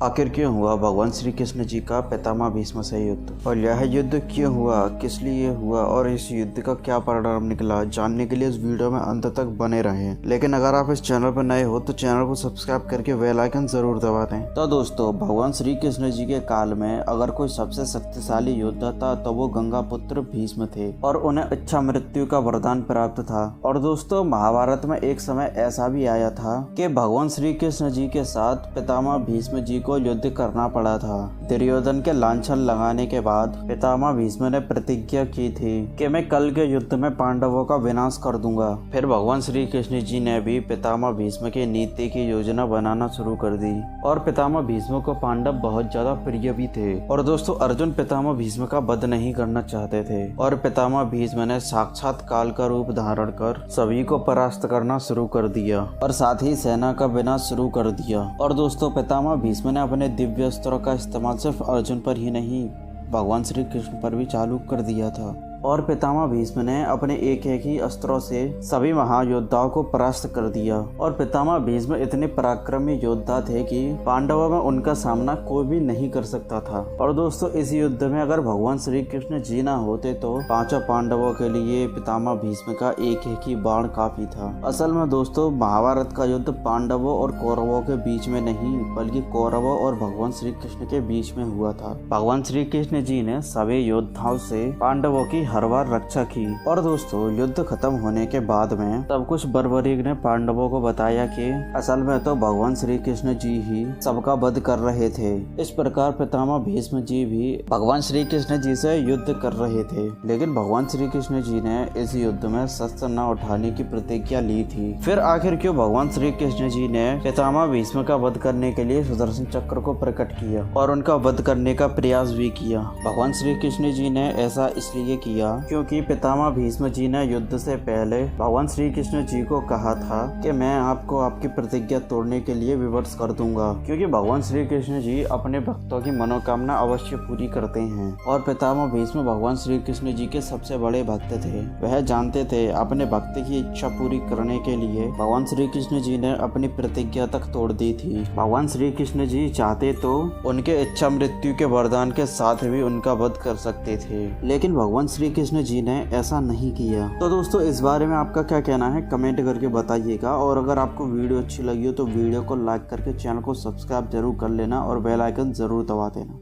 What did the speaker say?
आखिर क्यों हुआ भगवान श्री कृष्ण जी का पितामह भीष्म से युद्ध, और यह युद्ध क्यों हुआ, किस लिए हुआ और इस युद्ध का क्या परिणाम निकला, जानने के लिए इस वीडियो में अंत तक बने रहें। लेकिन अगर आप इस चैनल पर नए हो तो चैनल को सब्सक्राइब करके बेल आइकन जरूर दबा दें। तो दोस्तों, भगवान श्री कृष्ण जी के काल में अगर कोई सबसे शक्तिशाली योद्धा था तो वो गंगा पुत्र भीष्म थे और उन्हें इच्छा मृत्यु का वरदान प्राप्त था। और दोस्तों, महाभारत में एक समय ऐसा भी आया था कि भगवान श्री कृष्ण जी के साथ पितामह भीष्म जी को युद्ध करना पड़ा था। दुर्योधन के लांछन लगाने के बाद पितामह भीष्म ने प्रतिज्ञा की थी कि मैं कल के युद्ध में पांडवों का विनाश कर दूंगा। फिर भगवान श्री कृष्ण जी ने भी पितामह भीष्म की नीति की योजना बनाना शुरू कर दी और पितामह भीष्म को पांडव बहुत ज्यादा प्रिय भी थे। और दोस्तों, अर्जुन पितामह भीष्म का वध नहीं करना चाहते थे और पितामह भीष्म ने साक्षात काल का रूप धारण कर सभी को परास्त करना शुरू कर दिया और साथ ही सेना का विनाश शुरू कर दिया। और दोस्तों, पितामह भीष्म ने अपने दिव्य अस्त्रों का इस्तेमाल सिर्फ अर्जुन पर ही नहीं, भगवान श्री कृष्ण पर भी चालू कर दिया था। और पितामह भीष्म ने अपने एक एक ही अस्त्रों से सभी महायोद्धाओं को परास्त कर दिया। और पितामह भीष्म इतने पराक्रमी योद्धा थे कि पांडवों में उनका सामना कोई भी नहीं कर सकता था। और दोस्तों, इस युद्ध में अगर भगवान श्री कृष्ण जी ना होते तो पांचों पांडवों के लिए पितामह भीष्म का एक एक ही बाण काफी था। असल में दोस्तों, महाभारत का युद्ध पांडवों और कौरवों के बीच में नहीं बल्कि कौरवों और भगवान श्री कृष्ण के बीच में हुआ था। भगवान श्री कृष्ण जी ने सभी योद्धाओं से पांडवों की हर बार रक्षा की। और दोस्तों, युद्ध खत्म होने के बाद में सब कुछ बर्बरीक ने पांडवों को बताया कि असल में तो भगवान श्री कृष्ण जी ही सबका वध कर रहे थे। इस प्रकार पितामह भीष्म जी भी भगवान श्री कृष्ण जी से युद्ध कर रहे थे, लेकिन भगवान श्री कृष्ण जी ने इस युद्ध में शस्त्र न उठाने की प्रतिज्ञा ली थी। फिर आखिर क्यों भगवान श्री कृष्ण जी ने पितामह भीष्म का वध करने के लिए सुदर्शन चक्र को प्रकट किया और उनका वध करने का प्रयास भी किया। भगवान श्री कृष्ण जी ने ऐसा इसलिए किया क्योंकि पितामह भीष्म जी ने युद्ध से पहले भगवान श्री कृष्ण जी को कहा था कि मैं आपको आपकी प्रतिज्ञा तोड़ने के लिए विवश कर दूंगा, क्योंकि भगवान श्री कृष्ण जी अपने भक्तों की मनोकामना अवश्य पूरी करते हैं। और पितामह भीष्म भगवान श्री कृष्ण जी के सबसे बड़े भक्त थे। वह जानते थे अपने भक्त की इच्छा पूरी करने के लिए भगवान श्री कृष्ण जी ने अपनी प्रतिज्ञा तक तोड़ दी थी। भगवान श्री कृष्ण जी चाहते तो उनके इच्छा मृत्यु के वरदान के साथ भी उनका वध कर सकते थे, लेकिन भगवान श्री कृष्ण जी ने ऐसा नहीं किया। तो दोस्तों, इस बारे में आपका क्या कहना है कमेंट करके बताइएगा। और अगर आपको वीडियो अच्छी लगी हो तो वीडियो को लाइक करके चैनल को सब्सक्राइब जरूर कर लेना और बेल आइकन जरूर दबा देना।